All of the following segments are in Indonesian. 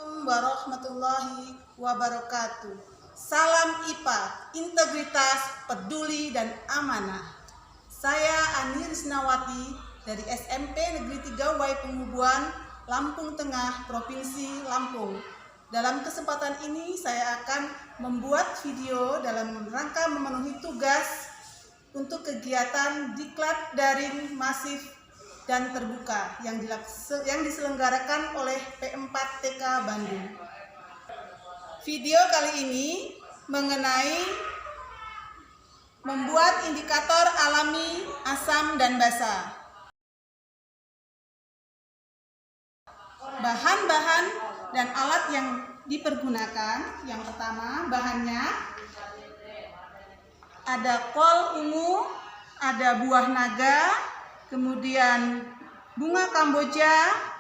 Assalamualaikum warahmatullahi wabarakatuh. Salam IPA, integritas, peduli, dan amanah. Saya Ani Risnawati dari SMP Negeri 3 Wai Pengubuan, Lampung Tengah, Provinsi Lampung. Dalam kesempatan ini saya akan membuat video dalam rangka memenuhi tugas untuk kegiatan diklat daring masif dan terbuka yang diselenggarakan oleh P4 TK Bandung. Video kali ini mengenai membuat indikator alami asam dan basa. Bahan-bahan dan alat yang dipergunakan, yang pertama bahannya ada kol ungu, ada buah naga, kemudian bunga kamboja,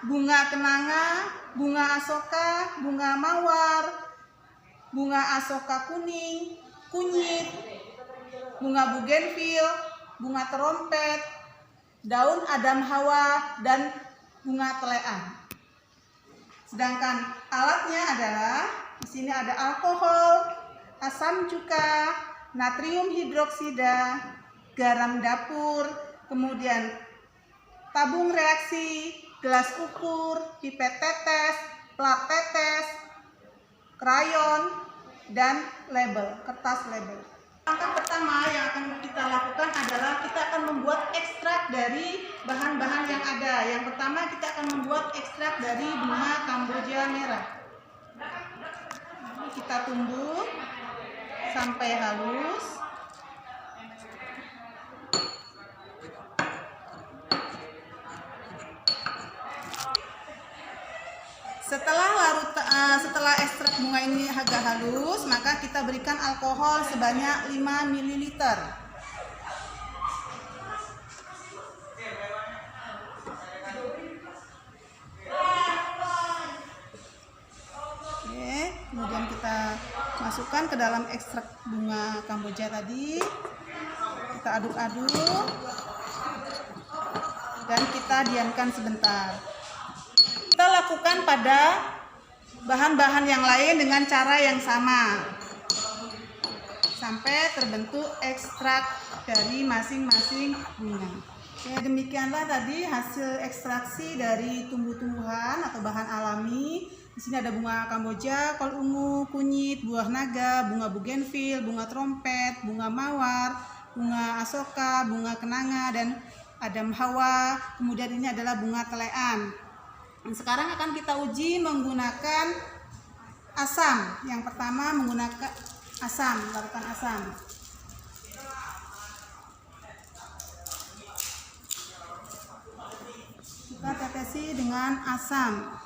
bunga kenanga, bunga asoka, bunga mawar, bunga asoka kuning, kunyit, bunga bugenvil, bunga terompet, daun adam hawa, dan bunga telean. Sedangkan alatnya adalah di sini ada alkohol, asam cuka, natrium hidroksida, garam dapur, kemudian tabung reaksi, gelas ukur, pipet tetes, plat tetes, krayon, dan label, kertas label. Langkah pertama yang akan kita lakukan adalah kita akan membuat ekstrak dari bahan-bahan yang ada. Yang pertama kita akan membuat ekstrak dari bunga kamboja merah. Ini kita tumbuk sampai halus. Setelah ekstrak bunga ini agak halus, maka kita berikan alkohol sebanyak 5 ml. Oke, kemudian kita masukkan ke dalam ekstrak bunga kamboja tadi. Kita aduk-aduk dan kita diamkan sebentar. Kita lakukan pada bahan-bahan yang lain dengan cara yang sama sampai terbentuk ekstrak dari masing-masing bunga. Oke, demikianlah tadi hasil ekstraksi dari tumbuh-tumbuhan atau bahan alami. Di sini ada bunga kamboja, kol ungu, kunyit, buah naga, bunga bugenvil, bunga trompet, bunga mawar, bunga asoka, bunga kenanga, dan adam hawa. Kemudian ini adalah bunga telean. Sekarang akan kita uji menggunakan asam. Yang pertama menggunakan asam, lakukan asam. Kita tetesi dengan asam.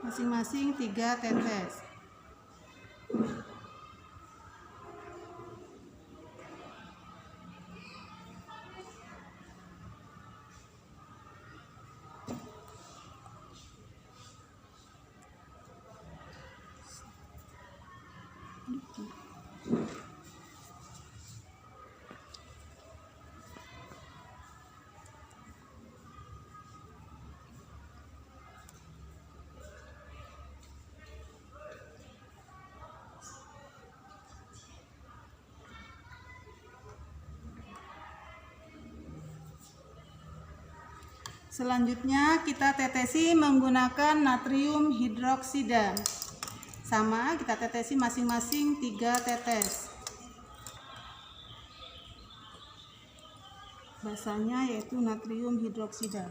Masing-masing 3 tetes. Selanjutnya kita tetesi menggunakan natrium hidroksida. Sama, kita tetesi masing-masing 3 tetes. Basanya yaitu natrium hidroksida.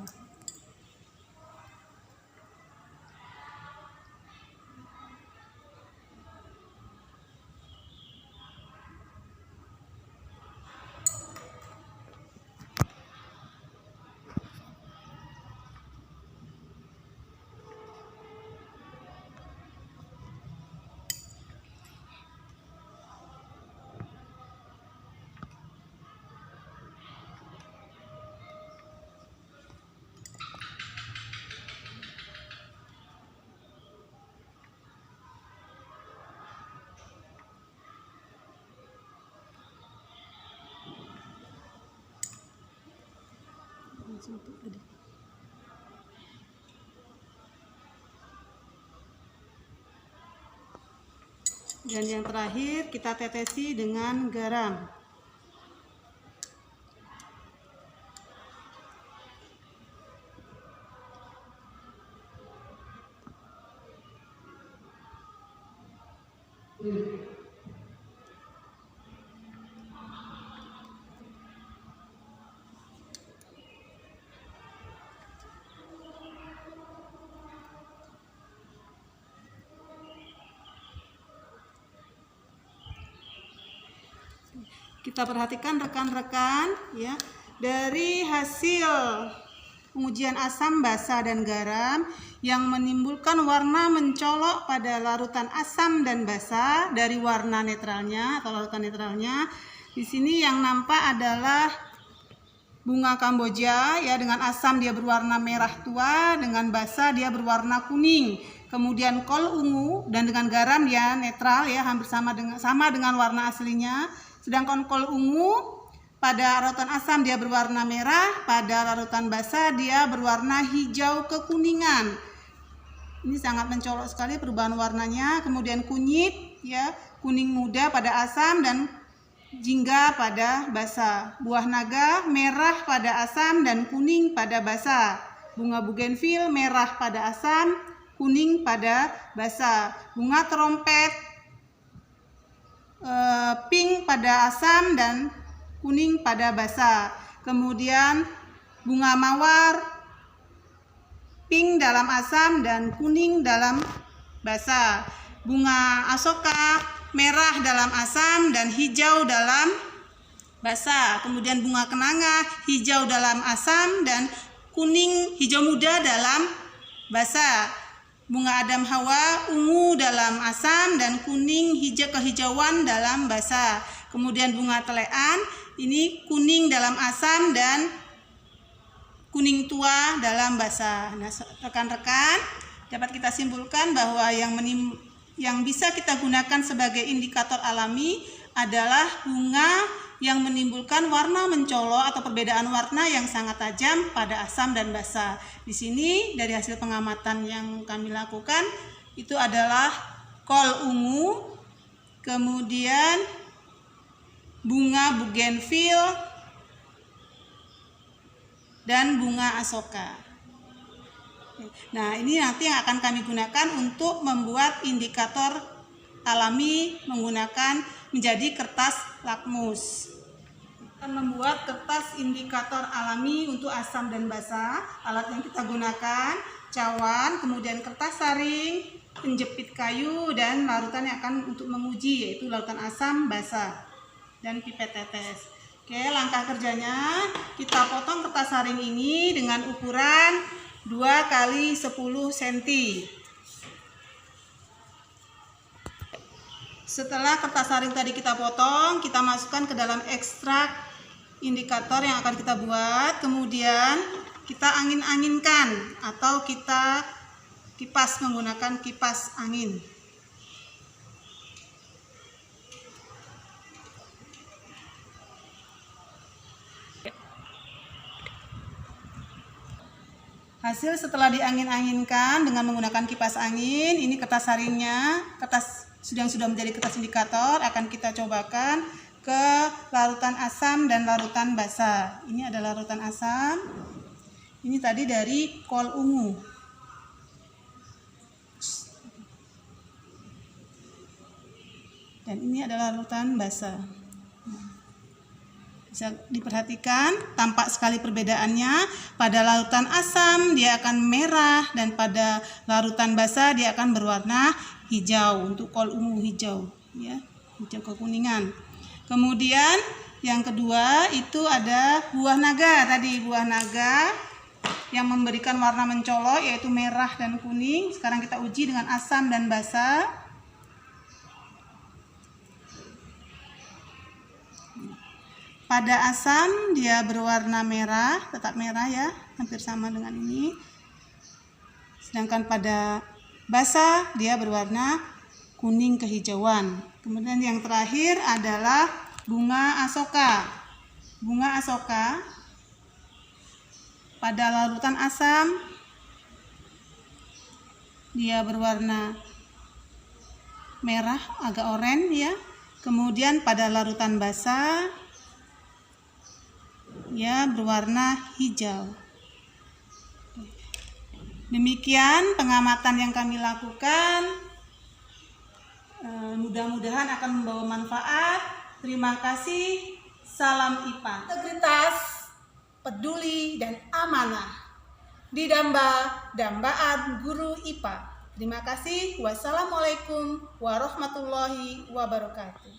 Dan yang terakhir kita tetesi dengan garam. Kita perhatikan rekan-rekan ya, dari hasil pengujian asam, basa, dan garam yang menimbulkan warna mencolok pada larutan asam dan basa dari warna netralnya atau larutan netralnya. Di sini yang nampak adalah bunga Kamboja ya, dengan asam dia berwarna merah tua, dengan basa dia berwarna kuning. Kemudian kol ungu dan dengan garam dia netral ya, hampir sama dengan warna aslinya. Sedangkan kol ungu pada larutan asam dia berwarna merah, pada larutan basa dia berwarna hijau kekuningan. Ini sangat mencolok sekali perubahan warnanya. Kemudian kunyit ya, kuning muda pada asam dan jingga pada basa. Buah naga merah pada asam dan kuning pada basa. Bunga bugenvil merah pada asam, kuning pada basa. Bunga trompet pink pada asam dan kuning pada basa. Kemudian bunga mawar pink dalam asam dan kuning dalam basa. Bunga asoka merah dalam asam dan hijau dalam basa. Kemudian bunga kenanga hijau dalam asam dan kuning hijau muda dalam basa. Bunga Adam Hawa ungu dalam asam dan kuning hijau kehijauan dalam basa. Kemudian bunga telean ini kuning dalam asam dan kuning tua dalam basa. Nah, rekan-rekan, dapat kita simpulkan bahwa yang bisa kita gunakan sebagai indikator alami adalah bunga yang menimbulkan warna mencolok atau perbedaan warna yang sangat tajam pada asam dan basa. Di sini dari hasil pengamatan yang kami lakukan itu adalah kol ungu, kemudian bunga bugenvil dan bunga asoka. Nah, ini nanti yang akan kami gunakan untuk membuat indikator alami menggunakan menjadi kertas lakmus. Akan membuat kertas indikator alami untuk asam dan basa. Alat yang kita gunakan cawan, kemudian kertas saring, penjepit kayu, dan larutan yang akan untuk menguji yaitu larutan asam, basa, dan pipet tetes. Oke, langkah kerjanya kita potong kertas saring ini dengan ukuran 2 x 10 cm. Setelah kertas saring tadi kita potong, kita masukkan ke dalam ekstrak indikator yang akan kita buat. Kemudian kita angin-anginkan atau kita kipas menggunakan kipas angin. Hasil setelah diangin-anginkan dengan menggunakan kipas angin, ini kertas saringnya, kertas yang sudah menjadi kertas indikator akan kita cobakan ke larutan asam dan larutan basa. Ini adalah larutan asam. Ini tadi dari kol ungu. Dan ini adalah larutan basa. Bisa diperhatikan tampak sekali perbedaannya. Pada larutan asam dia akan merah dan pada larutan basa dia akan berwarna hijau. Untuk kol ungu hijau ya, hijau kekuningan. Kemudian yang kedua itu ada buah naga. Tadi buah naga yang memberikan warna mencolok yaitu merah dan kuning. Sekarang kita uji dengan asam dan basa. Pada asam dia berwarna merah, tetap merah ya, hampir sama dengan ini. Sedangkan pada basa dia berwarna kuning kehijauan. Kemudian yang terakhir adalah bunga asoka. Bunga asoka Pada larutan asam dia berwarna merah agak oranye ya. Kemudian pada larutan basa ya berwarna hijau. Demikian pengamatan yang kami lakukan. Mudah-mudahan akan membawa manfaat. Terima kasih. Salam IPA. Integritas, peduli, dan amanah. Didamba dambaan guru IPA. Terima kasih. Wassalamualaikum warahmatullahi wabarakatuh.